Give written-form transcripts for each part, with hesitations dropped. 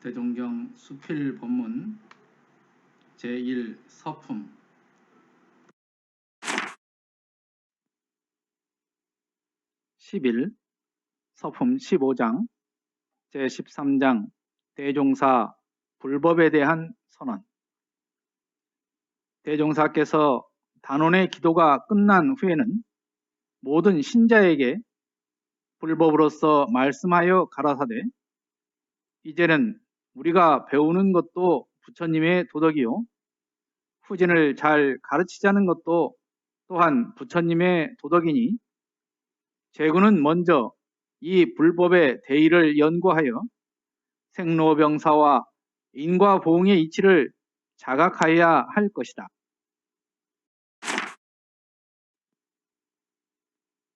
대종경 수필 본문 제1 서품 11 서품 15장 제13장 대종사 불법에 대한 선언. 대종사께서 단원의 기도가 끝난 후에는 모든 신자에게 불법으로서 말씀하여 가라사대, 이제는 우리가 배우는 것도 부처님의 도덕이요, 후진을 잘 가르치자는 것도 또한 부처님의 도덕이니 제군은 먼저 이 불법의 대의를 연구하여 생로병사와 인과보응의 이치를 자각하여야 할 것이다.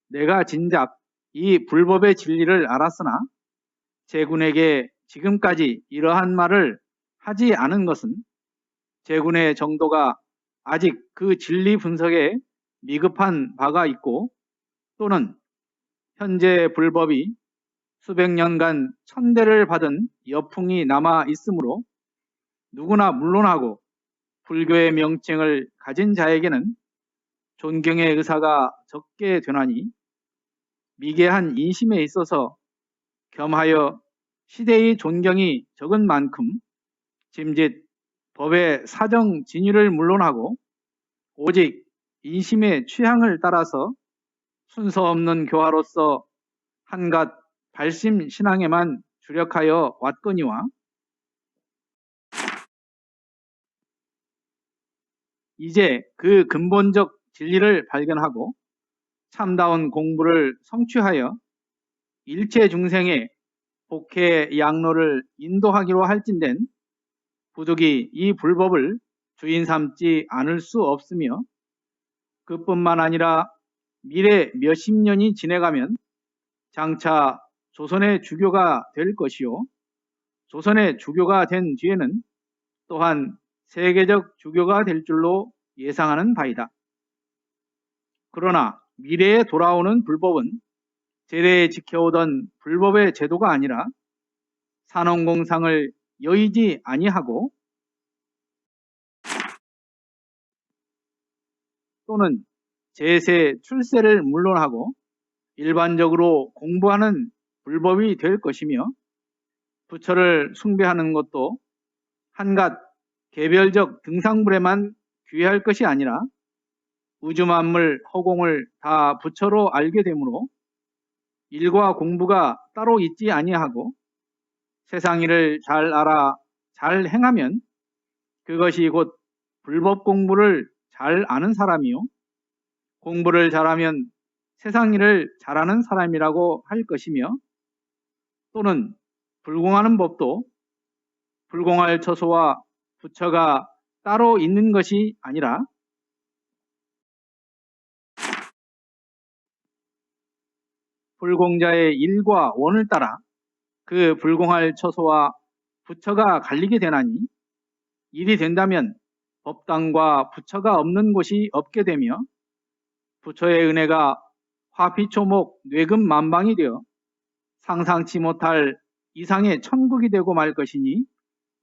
내가 진작 이 불법의 진리를 알았으나 제군에게 지금까지 이러한 말을 하지 않은 것은 제군의 정도가 아직 그 진리 분석에 미흡한 바가 있고, 또는 현재 불법이 수백 년간 천대를 받은 여풍이 남아 있으므로 누구나 물론하고 불교의 명칭을 가진 자에게는 존경의 의사가 적게 되나니, 미개한 인심에 있어서 겸하여 시대의 존경이 적은 만큼 짐짓 법의 사정 진위를 물론하고 오직 인심의 취향을 따라서 순서 없는 교화로서 한갓 발심 신앙에만 주력하여 왔거니와, 이제 그 근본적 진리를 발견하고 참다운 공부를 성취하여 일체 중생의 복해 양로를 인도하기로 할진된 부득이 이 불법을 주인 삼지 않을 수 없으며, 그뿐만 아니라 미래 몇십 년이 지내가면 장차 조선의 주교가 될 것이요, 조선의 주교가 된 뒤에는 또한 세계적 주교가 될 줄로 예상하는 바이다. 그러나 미래에 돌아오는 불법은 제대에 지켜오던 불법의 제도가 아니라 산업공상을 여의지 아니하고 또는 제세 출세를 물론하고 일반적으로 공부하는 불법이 될 것이며, 부처를 숭배하는 것도 한갓 개별적 등상불에만 귀할 것이 아니라 우주만물 허공을 다 부처로 알게 되므로 일과 공부가 따로 있지 아니하고 세상일을 잘 알아 잘 행하면 그것이 곧 불법 공부를 잘 아는 사람이요, 공부를 잘하면 세상일을 잘하는 사람이라고 할 것이며, 또는 불공하는 법도 불공할 처소와 부처가 따로 있는 것이 아니라 불공자의 일과 원을 따라 그 불공할 처소와 부처가 갈리게 되나니, 일이 된다면 법당과 부처가 없는 곳이 없게 되며 부처의 은혜가 화피초목 뇌금만방이 되어 상상치 못할 이상의 천국이 되고 말 것이니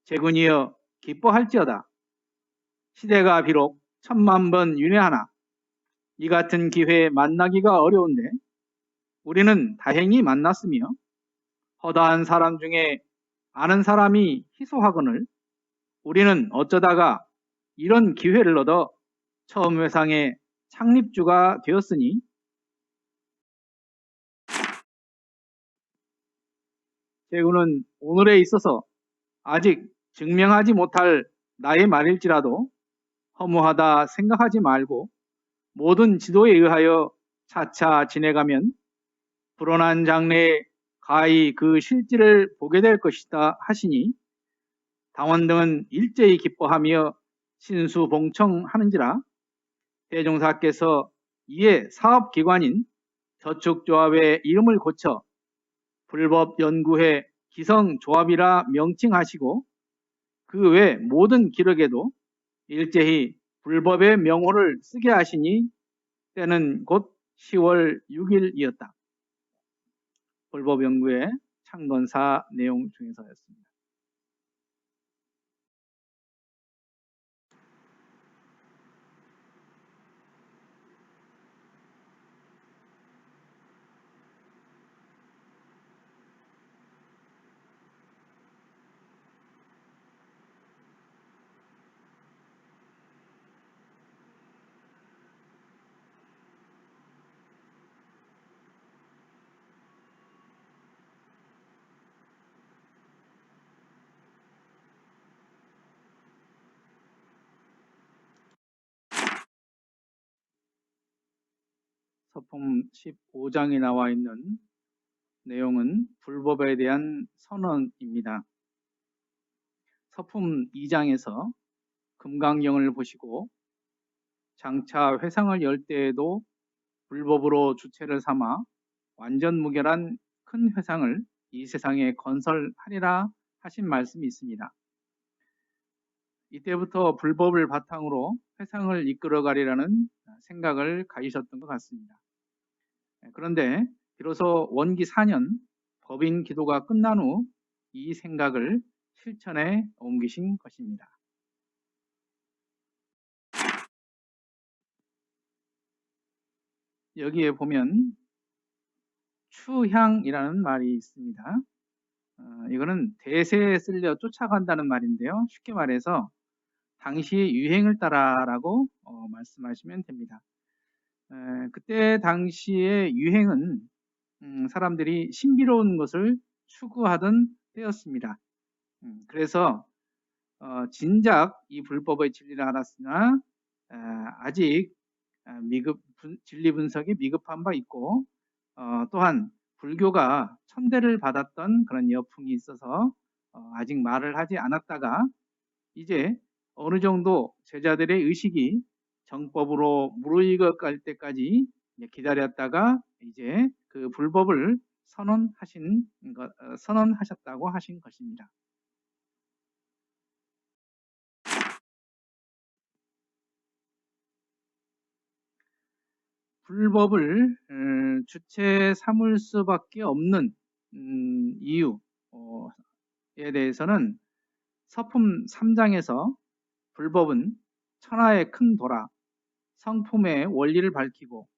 제군이여 기뻐할지어다. 시대가 비록 천만 번 윤회하나 이 같은 기회에 만나기가 어려운데 우리는 다행히 만났으며, 허다한 사람 중에 아는 사람이 희소하거늘 우리는 어쩌다가 이런 기회를 얻어 처음 회상의 창립주가 되었으니, 제군은 오늘에 있어서 아직 증명하지 못할 나의 말일지라도 허무하다 생각하지 말고 모든 지도에 의하여 차차 지내가면 불어난 장래에 가히 그 실질을 보게 될 것이다 하시니, 당원 등은 일제히 기뻐하며 신수봉청하는지라 대종사께서 이에 사업기관인 저축조합의 이름을 고쳐 불법연구회 기성조합이라 명칭하시고 그 외 모든 기록에도 일제히 불법의 명호를 쓰게 하시니 때는 곧 10월 6일이었다. 불법연구회 창건사 내용 중에서였습니다. 서품 15장에 나와 있는 내용은 불법에 대한 선언입니다. 서품 2장에서 금강경을 보시고 장차 회상을 열 때에도 불법으로 주체를 삼아 완전 무결한 큰 회상을 이 세상에 건설하리라 하신 말씀이 있습니다. 이때부터 불법을 바탕으로 회상을 이끌어가리라는 생각을 가지셨던 것 같습니다. 그런데 비로소 원기 4년 법인 기도가 끝난 후 이 생각을 실천에 옮기신 것입니다. 여기에 보면 추향이라는 말이 있습니다. 이거는 대세에 쓸려 쫓아간다는 말인데요. 쉽게 말해서 당시의 유행을 따라라고 말씀하시면 됩니다. 그때 당시의 유행은 사람들이 신비로운 것을 추구하던 때였습니다. 그래서 진작 이 불법의 진리를 알았으나 아직 진리 분석이 미흡한 바 있고 또한 불교가 천대를 받았던 그런 여풍이 있어서 아직 말을 하지 않았다가 이제 어느 정도 제자들의 의식이 정법으로 무르익어갈 때까지 기다렸다가 이제 그 불법을 선언하셨다고 하신 것입니다. 불법을 주체 삼을 수밖에 없는 이유에 대해서는 서품 3장에서 불법은 천하의 큰 도라, 성품의 원리를 밝히고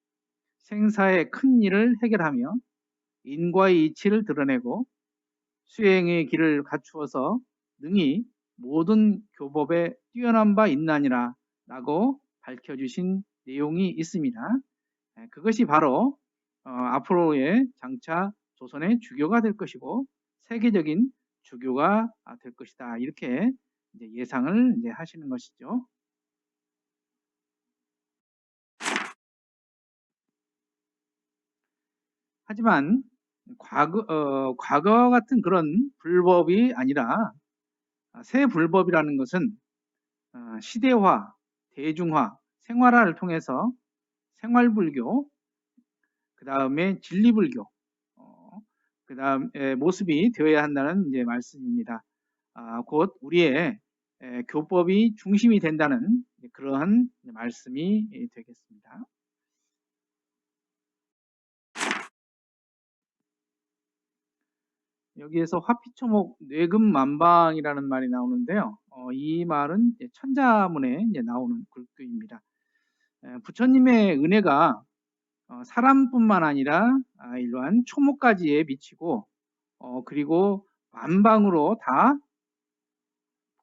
생사의 큰 일을 해결하며 인과의 이치를 드러내고 수행의 길을 갖추어서 능히 모든 교법에 뛰어난 바 있나니라 라고 밝혀주신 내용이 있습니다. 그것이 바로 앞으로의 장차 조선의 주교가 될 것이고 세계적인 주교가 될 것이다. 이렇게 이제 예상을 이제 하시는 것이죠. 하지만 과거 같은 그런 불법이 아니라 새 불법이라는 것은 시대화, 대중화, 생활화를 통해서 생활불교, 그 다음에 진리불교, 그 다음에 모습이 되어야 한다는 이제 말씀입니다. 곧 우리의 교법이 중심이 된다는 그러한 말씀이 되겠습니다. 여기에서 화피초목 뇌금만방이라는 말이 나오는데요. 이 말은 천자문에 나오는 글귀입니다. 부처님의 은혜가 사람뿐만 아니라 이러한 초목까지에 미치고 그리고 만방으로 다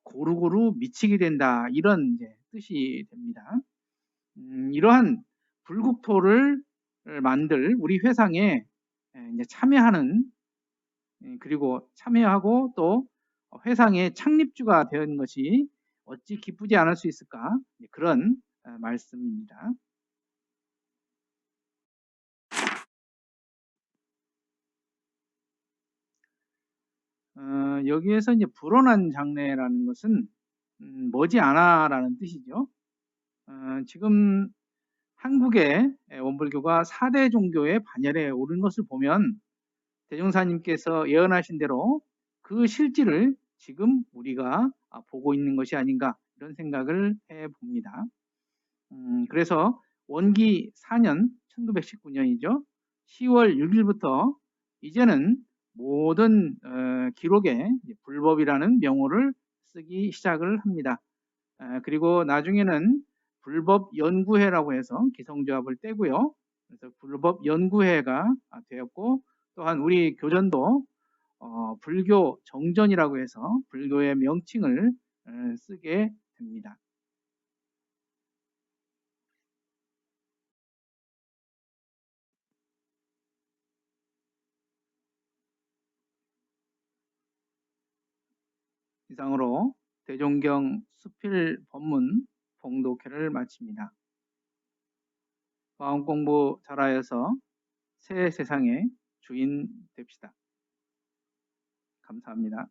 고루고루 미치게 된다 이런 이제 뜻이 됩니다. 이러한 불국토를 만들 우리 회상에 이제 참여하는 그리고 참여하고 또 회상의 창립주가 된 것이 어찌 기쁘지 않을 수 있을까 그런 말씀입니다. 여기에서 이제 불온한 장래라는 것은 머지않아라는 뜻이죠. 지금 한국의 원불교가 4대 종교의 반열에 오른 것을 보면 대종사님께서 예언하신 대로 그 실질을 지금 우리가 보고 있는 것이 아닌가 이런 생각을 해봅니다. 그래서 원기 4년 1919년이죠. 10월 6일부터 이제는 모든 기록에 불법이라는 명호를 쓰기 시작을 합니다. 그리고 나중에는 불법연구회라고 해서 기성조합을 떼고요. 그래서 불법연구회가 되었고 또한 우리 교전도 불교 정전이라고 해서 불교의 명칭을 쓰게 됩니다. 이상으로 대종경 수필 법문 봉독회를 마칩니다. 마음 공부 잘하여서 새 세상의 주인 됩시다. 감사합니다.